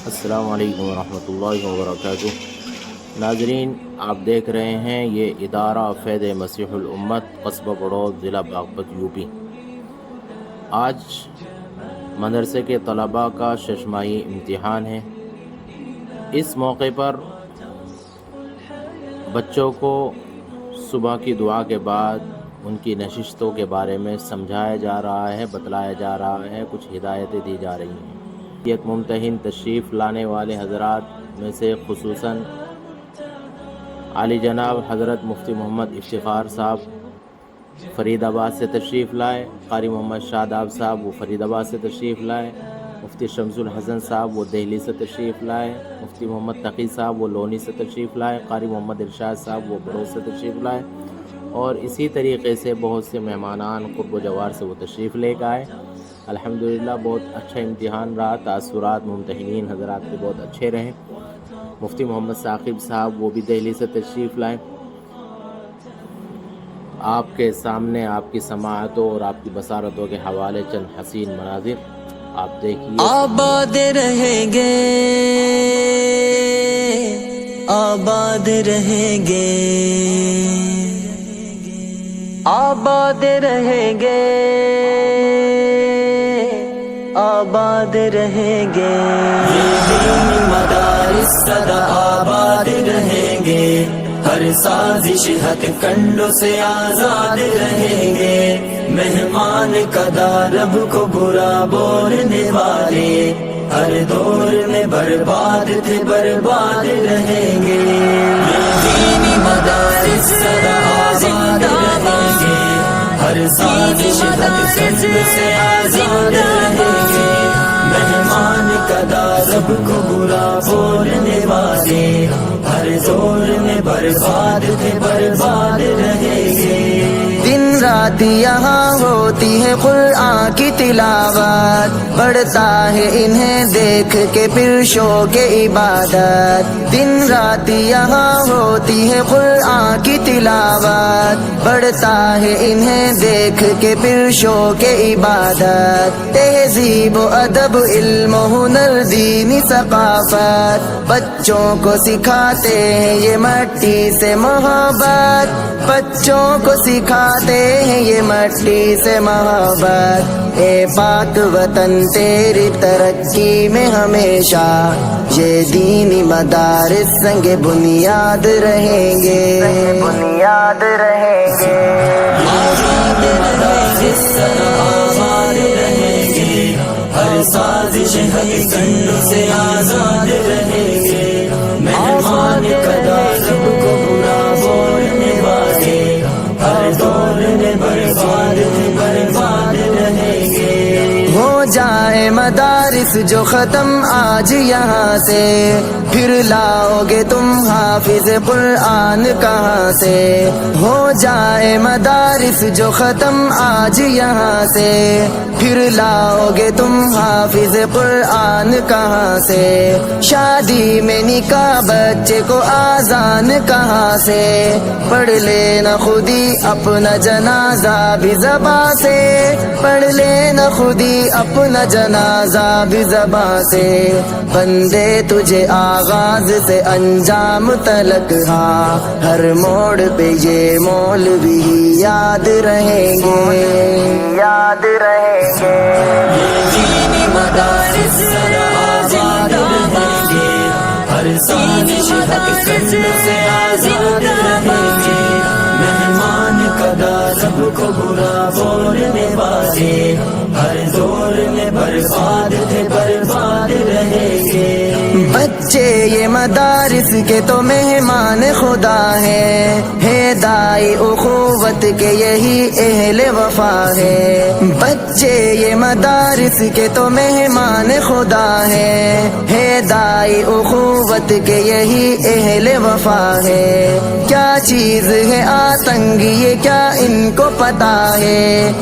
السلام علیکم ورحمۃ اللہ وبرکاتہ۔ ناظرین، آپ دیکھ رہے ہیں یہ ادارہ فیض مسیح الامت قصبہ بڑوت ضلع باغپت یوپی۔ آج مدرسے کے طلباء کا ششماہی امتحان ہے۔ اس موقع پر بچوں کو صبح کی دعا کے بعد ان کی نشستوں کے بارے میں سمجھایا جا رہا ہے، بتلایا جا رہا ہے، کچھ ہدایتیں دی جا رہی ہیں۔ ایک ممتحن تشریف لانے والے حضرات میں سے خصوصاً عالی جناب حضرت مفتی محمد افتخار صاحب فرید آباد سے تشریف لائے، قاری محمد شاداب صاحب وہ فرید آباد سے تشریف لائے، مفتی شمس الحسن صاحب وہ دہلی سے تشریف لائے، مفتی محمد تقی صاحب وہ لونی سے تشریف لائے، قاری محمد ارشاد صاحب وہ بڑوت سے تشریف لائے، اور اسی طریقے سے بہت سے مہمانان قرب و جوار سے وہ تشریف لے کے آئے۔ الحمدللہ بہت اچھا امتحان رہا، تاثرات ممتحنین حضرات کے بہت اچھے رہے۔ مفتی محمد ثاقب صاحب وہ بھی دہلی سے تشریف لائے۔ آپ کے سامنے آپ کی سماعتوں اور آپ کی بصارتوں کے حوالے چند حسین مناظر آپ دیکھیے۔ آباد رہیں گے، آباد رہیں گے، آباد رہیں گے، آباد رہیں گے، یہ دینی مدارس سدا آباد رہیں گے، ہر سازش حق کنڈوں سے آزاد رہیں گے، مہمان قدا رب کو برا بولنے والے ہر دور میں برباد تھے، برباد رہیں گے، یہ دینی مدارس سدا آباد رہیں گے، ہر سازش حق کنڈوں سے آزاد رہیں گے، مہمان قدا رب کو برا بولنے والے ہر دور میں برباد تھے، برباد رہیں گے۔ دن رات یہاں ہوتی ہے قرآن کی تلاوت، بڑھتا ہے انہیں دیکھ کے پھر شوق عبادت، دن رات یہاں ہوتی ہے قرآن کی تلاوت، بڑھتا ہے انہیں دیکھ کے پھر شوق عبادت، تہذیب و ادب علم و ہنر دینی ثقافت، بچوں کو سکھاتے ہیں یہ مٹی سے محبت، بچوں کو سکھاتے ہیں یہ مٹی سے محبت، اے پاک وطن تیری ترقی میں ہمیشہ یہ دینی مدارس سنگ بنیاد رہیں گے، بنیاد رہیں گے، آباد مدارس آباد رہیں گے، ہر سازش حق کنڈوں سے آزاد رہیں گے، مہمان قدا رب کو برا بولنے والے ہر دور میں برباد برباد رہیں گے، ہو جائے مدارس جو ختم آج یہاں سے، پھر لاؤ گے تم حافظ قرآن کہاں سے، ہو جائے مدارس جو ختم آج یہاں سے، پھر لاؤ گے تم حافظ قرآن کہاں سے، شادی میں نکاح بچے کو آذان کہاں سے، پڑھ لینا خودی اپنا جنازہ بھی زباں سے، پڑھ لینا خودی اپنا جنازہ بھی زباں سے، بندے تجھے آغاز سے انجام تلک ہاں ہر موڑ پہ یہ مولوی یاد رہیں گے، یاد رہیں گے، یہ دینی مدارس سدا آباد رہیں گے، ہر سازش حق کنڈوں سے آزاد رہیں گے، مہمان قدا رب کو برا بولنے والے ہر دور میں برباد تھے، برباد رہیں گے، بچے یہ مدارس کے تو مہمان خدا ہے دائی اخوت کے یہی اہل وفا ہے، بچے یہ مدارس کے تو مہمان خدا ہے دائی اخوت کے یہی اہل وفا ہے، کیا چیز ہے آتنگ یہ کیا ان کو پتا ہے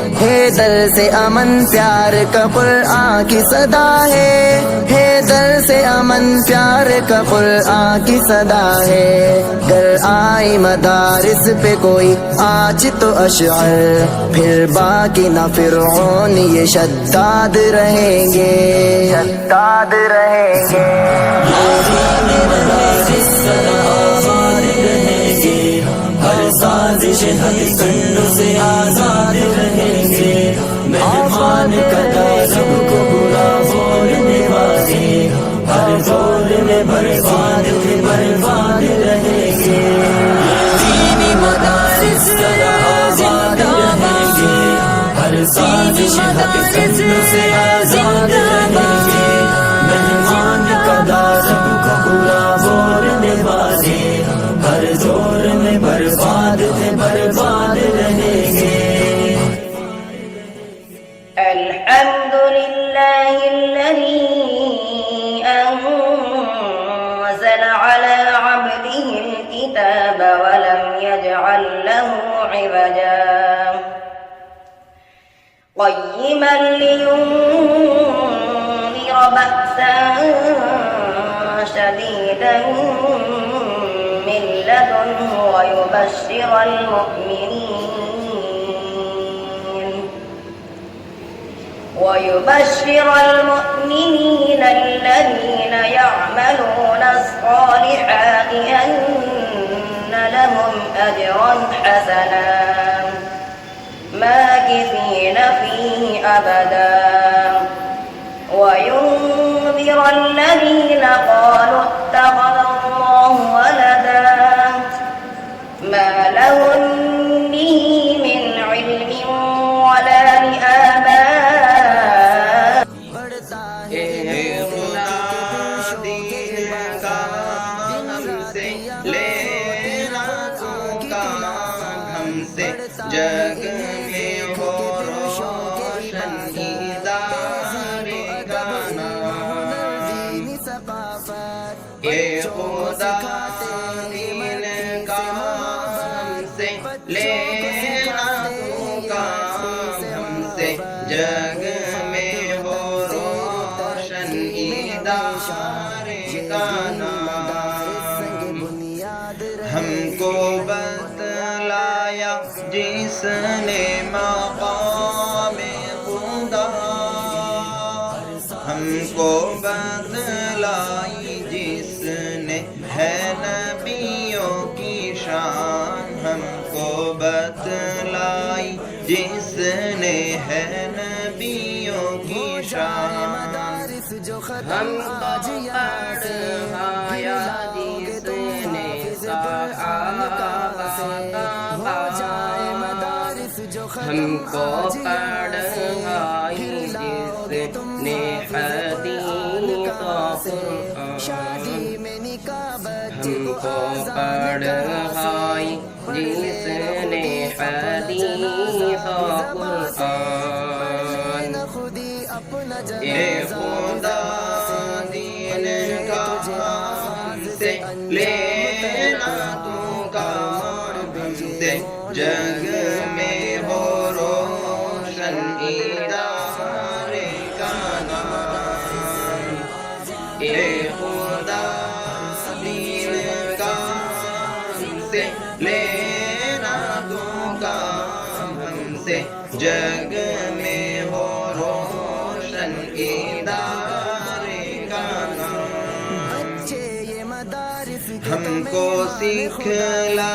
در سے امن پیار کا قرآن کی صدا ہے در سے امن دامن پیار کا قرآن کی صدا ہے، گر آئی مدارس پہ کوئی آج تو اشعر، پھر باقی نہ فرعون یہ شداد رہیں گے، شداد رہیں گے۔ ہر سازش حق کنڈوں سے آزاد رہیں گے، مہمان قدا سب کو برا بولنے والے ہر دور میں برباد برباد رہیں گے۔ دینی مدارس سدا آباد رہیں گے، ہر سازش حق کنڈوں سے آزاد رہیں گے، مہمان قدا سب کو برا بولنے والے ہر دور میں برباد برباد رہیں گے۔ الحمد لله الذي أنزل على عبده الكتاب ولم يجعل له عوجا قيما لينذر بأسا شديدا من لدنه ويبشر المؤمنين الذين يعملون الصالحات أن لهم أجرا حسنا ماكثين فيه أبدا وينذر الذين قالوا اتخذ الله ولدا ما لهم به من علم ولا جگ میں ہو روشن ادارے کا نام، اے خدا دین کا ہم سے لینا تو کام، ہم سے جگ میں ہو روشن ادارے کا نام، ہم کو بتلایا جس نے مقام خدا، ہم کو بتلائی جس نے ہے نبیوں کی شان، ہم کو بتلائی جس نے ہے نبیوں کی شان، ہم کو پڑھایا جس نے ہم کو پڑھائی جس نے حدیث قرآن، ہم کو پڑھائی جس نے حدیث قرآن، اے خدا دین کا ہم سے لینا تو کام، ہم سے جگ میں ہو روشن ادارے کا نام، اے خدا دین کا ہم سے لینا تو کام، ہم سے جگ میں ہو روشن ادارے کا نام، ہم کو سکھلا